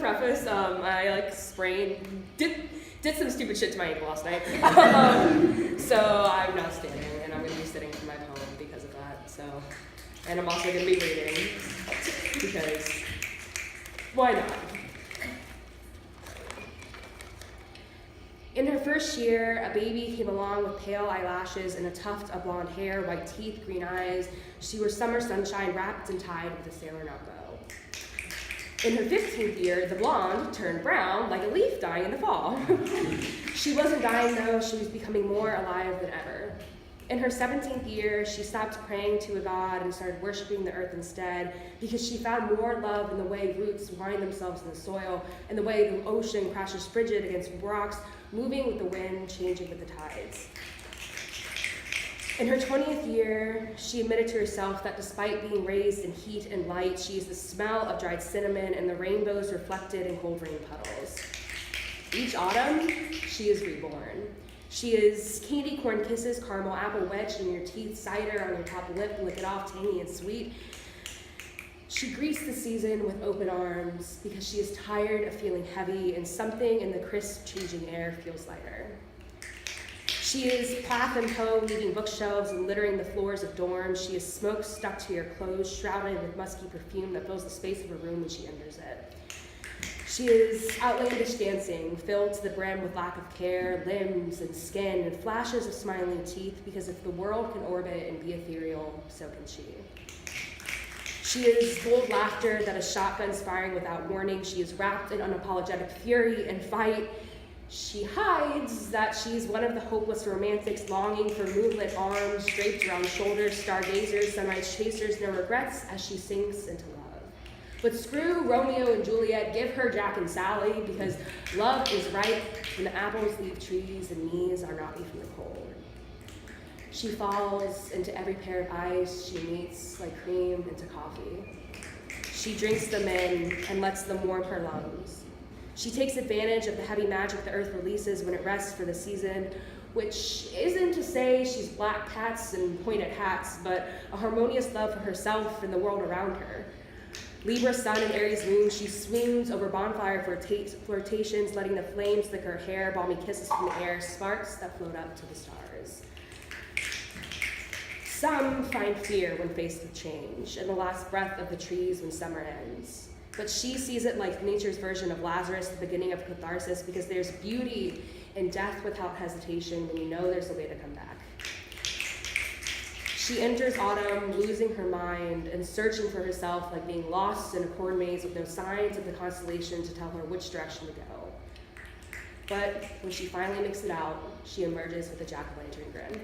preface, I did some stupid shit to my ankle last night. So I'm not standing, and I'm going to be sitting from my home because of that. So, and I'm also going to be reading because why not? In her first year, a baby came along with pale eyelashes and a tuft of blonde hair, white teeth, green eyes. She was summer sunshine wrapped and tied with a sailor knot bow. In her 15th year, the blonde turned brown like a leaf dying in the fall. She wasn't dying though, she was becoming more alive than ever. In her 17th year, she stopped praying to a god and started worshiping the earth instead because she found more love in the way roots wind themselves in the soil and the way the ocean crashes frigid against rocks, moving with the wind, changing with the tides. In her 20th year, she admitted to herself that despite being raised in heat and light, she is the smell of dried cinnamon and the rainbows reflected in cold rain puddles. Each autumn, she is reborn. She is candy corn kisses, caramel apple wedged in your teeth, cider on your top lip, lick it off, tangy and sweet. She greets the season with open arms because she is tired of feeling heavy and something in the crisp changing air feels lighter. She is path and hoe, leaving bookshelves and littering the floors of dorms. She is smoke stuck to your clothes, shrouded with musky perfume that fills the space of her room when she enters it. She is outlandish dancing, filled to the brim with lack of care, limbs and skin, and flashes of smiling teeth, because if the world can orbit and be ethereal, so can she. She is bold laughter that is shotguns firing without warning. She is wrapped in unapologetic fury and fight. She hides that she's one of the hopeless romantics longing for moonlit arms draped around shoulders, stargazers, sunrise chasers, no regrets as she sinks into love. But screw Romeo and Juliet, give her Jack and Sally, because love is ripe when the apples leave trees and knees are knobby from the cold. She falls into every pair of eyes she meets like cream into coffee. She drinks them in and lets them warm her lungs. She takes advantage of the heavy magic the earth releases when it rests for the season, which isn't to say she's black cats and pointed hats, but a harmonious love for herself and the world around her. Libra sun and Aries moon, she swoons over bonfire flirtations, letting the flames lick her hair, balmy kisses from the air, sparks that float up to the stars. Some find fear when faced with change, and the last breath of the trees when summer ends. But she sees it like nature's version of Lazarus, the beginning of catharsis, because there's beauty in death without hesitation when you know there's a way to come back. She enters autumn, losing her mind and searching for herself like being lost in a corn maze with no signs of the constellation to tell her which direction to go. But when she finally makes it out, she emerges with a jack-o'-lantern grin.